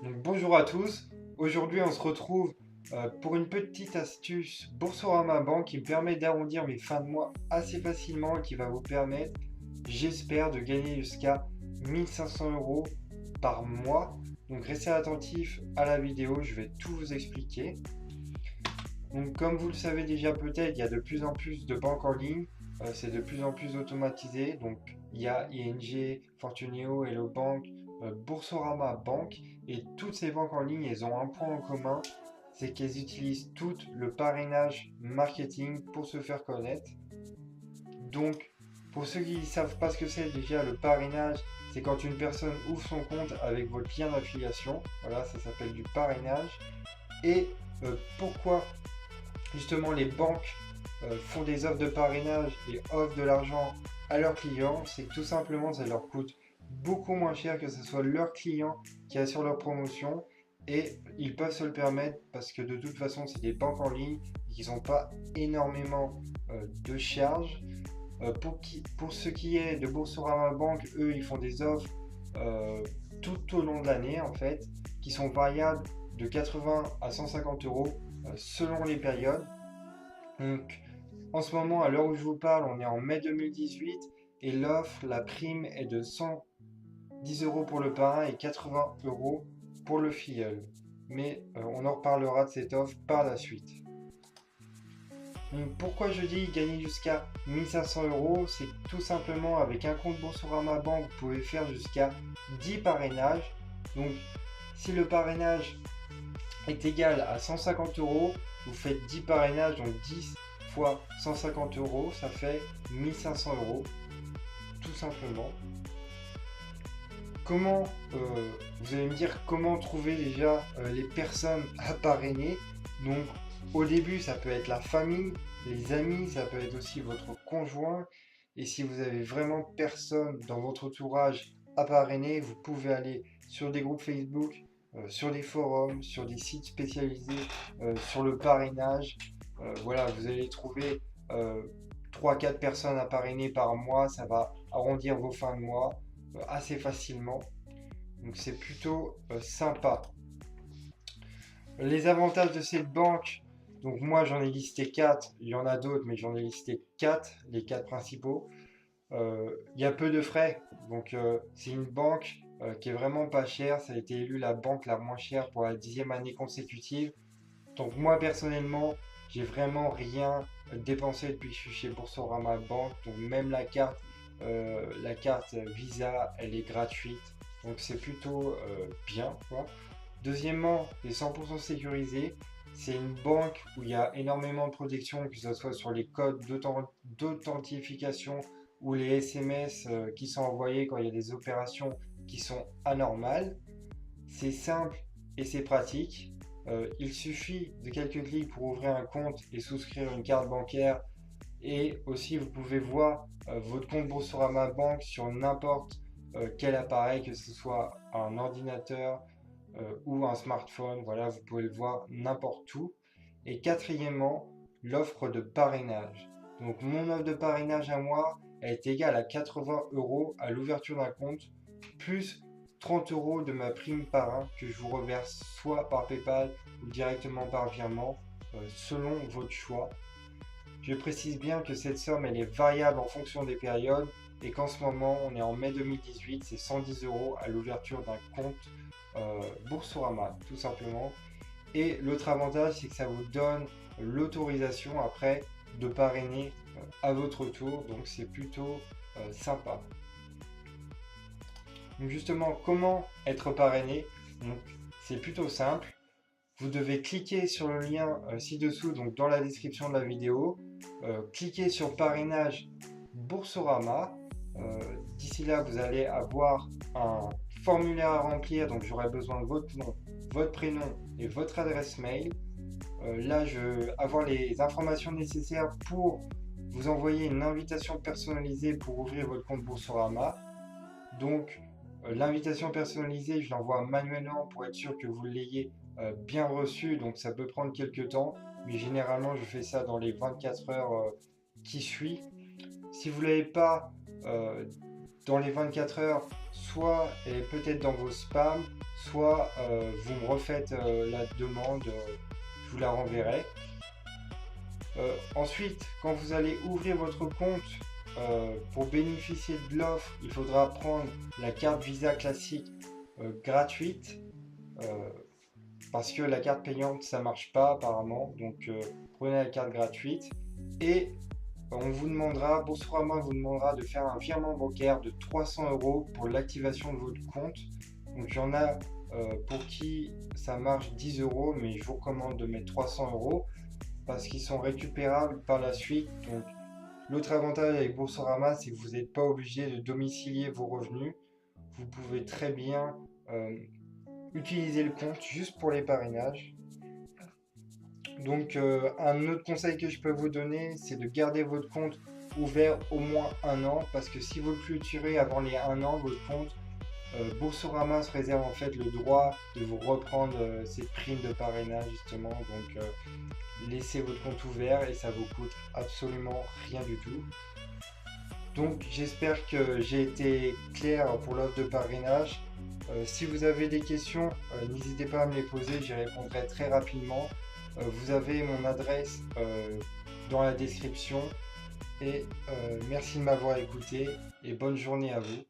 Donc, bonjour à tous, aujourd'hui on se retrouve pour une petite astuce Boursorama Banque qui me permet d'arrondir mes fins de mois assez facilement et qui va vous permettre, j'espère, de gagner jusqu'à 1500 euros par mois. Donc restez attentifs à la vidéo, je vais tout vous expliquer. Donc comme vous le savez déjà peut-être, il y a de plus en plus de banques en ligne, c'est de plus en plus automatisé. Donc il y a ING, Fortuneo, Hello Bank, Boursorama Bank, et toutes ces banques en ligne, elles ont un point en commun, c'est qu'elles utilisent toutes le parrainage marketing pour se faire connaître. Donc pour ceux qui ne savent pas ce que c'est déjà, le parrainage, c'est quand une personne ouvre son compte avec votre lien d'affiliation. Voilà, ça s'appelle du parrainage. Et pourquoi justement les banques font des offres de parrainage et offrent de l'argent à leurs clients, c'est que tout simplement ça leur coûte beaucoup moins cher que ce soit leurs clients qui assurent leur promotion, et ils peuvent se le permettre parce que de toute façon c'est des banques en ligne qui n'ont pas énormément de charges. Pour ce qui est de Boursorama Bank, eux ils font des offres euh, tout au long de l'année en fait, qui sont variables de 80 à 150 euros selon les périodes. Donc, en ce moment, à l'heure où je vous parle, on est en mai 2018 et l'offre, la prime est de 110 euros pour le parrain et 80 euros pour le filleul. Mais on en reparlera de cette offre par la suite. Donc, pourquoi je dis gagner jusqu'à 1500 euros? C'est tout simplement avec un compte Boursorama Bank, vous pouvez faire jusqu'à 10 parrainages. Donc, si le parrainage est égal à 150 euros, vous faites 10 parrainages, donc 10 fois 150 euros, ça fait 1500 euros, tout simplement. Comment, vous allez me dire comment trouver déjà les personnes à parrainer. Donc au début, ça peut être la famille, les amis, ça peut être aussi votre conjoint. Et si vous avez vraiment personne dans votre entourage à parrainer, vous pouvez aller sur des groupes Facebook, sur des forums, sur des sites spécialisés sur le parrainage. Voilà, vous allez trouver 3-4 personnes à parrainer par mois, ça va arrondir vos fins de mois assez facilement. Donc c'est plutôt sympa. Les avantages de cette banque, donc moi j'en ai listé 4, il y en a d'autres, mais j'en ai listé 4, les 4 principaux. Il y a peu de frais, donc c'est une banque qui est vraiment pas chère. Ça a été élu la banque la moins chère pour la 10e année consécutive. Donc moi personnellement, j'ai vraiment rien dépensé depuis que je suis chez Boursorama Bank. Donc même la carte Visa, elle est gratuite. Donc c'est plutôt bien, quoi. Deuxièmement, c'est 100% sécurisé. C'est une banque où il y a énormément de protection, que ce soit sur les codes d'authentification ou les SMS qui sont envoyés quand il y a des opérations qui sont anormales. C'est simple et c'est pratique. Il suffit de quelques clics pour ouvrir un compte et souscrire une carte bancaire. Et aussi, vous pouvez voir votre compte Boursorama Bank sur n'importe quel appareil, que ce soit un ordinateur ou un smartphone. Voilà, vous pouvez le voir n'importe où. Et quatrièmement, l'offre de parrainage. Donc, mon offre de parrainage à moi est égale à 80 euros à l'ouverture d'un compte, plus 30 euros de ma prime parrain que je vous reverse soit par PayPal ou directement par virement, selon votre choix. Je précise bien que cette somme elle est variable en fonction des périodes et qu'en ce moment on est en mai 2018, c'est 110 euros à l'ouverture d'un compte Boursorama tout simplement. Et l'autre avantage c'est que ça vous donne l'autorisation après de parrainer à votre tour, donc c'est plutôt sympa. Donc justement, comment être parrainé? Donc, c'est plutôt simple. Vous devez cliquer sur le lien ci-dessous, donc dans la description de la vidéo. Cliquez sur parrainage Boursorama. D'ici là, vous allez avoir un formulaire à remplir. Donc j'aurai besoin de votre nom, votre prénom et votre adresse mail. Là, je vais avoir les informations nécessaires pour vous envoyer une invitation personnalisée pour ouvrir votre compte Boursorama. Donc, l'invitation personnalisée, je l'envoie manuellement pour être sûr que vous l'ayez bien reçu. Donc, ça peut prendre quelques temps, mais généralement, je fais ça dans les 24 heures qui suivent. Si vous ne l'avez pas, dans les 24 heures, soit elle est peut-être dans vos spams, soit vous me refaites la demande, je vous la renverrai. Ensuite, quand vous allez ouvrir votre compte, pour bénéficier de l'offre, il faudra prendre la carte Visa classique gratuite, euh, parce que la carte payante ça marche pas apparemment. Donc prenez la carte gratuite et on vous demandera, Boursorama vous demandera de faire un virement bancaire de 300 euros pour l'activation de votre compte. Donc il y en a pour qui ça marche 10 euros, mais je vous recommande de mettre 300 euros parce qu'ils sont récupérables par la suite. Donc l'autre avantage avec Boursorama, c'est que vous n'êtes pas obligé de domicilier vos revenus. Vous pouvez très bien utiliser le compte juste pour les parrainages. Donc un autre conseil que je peux vous donner, c'est de garder votre compte ouvert au moins un an, parce que si vous le clôturez avant les un an, votre compte, Boursorama se réserve en fait le droit de vous reprendre ces primes de parrainage justement. Donc laissez votre compte ouvert et ça vous coûte absolument rien du tout. Donc j'espère que j'ai été clair pour l'offre de parrainage. Si vous avez des questions, n'hésitez pas à me les poser, j'y répondrai très rapidement. Vous avez mon adresse dans la description et merci de m'avoir écouté et bonne journée à vous.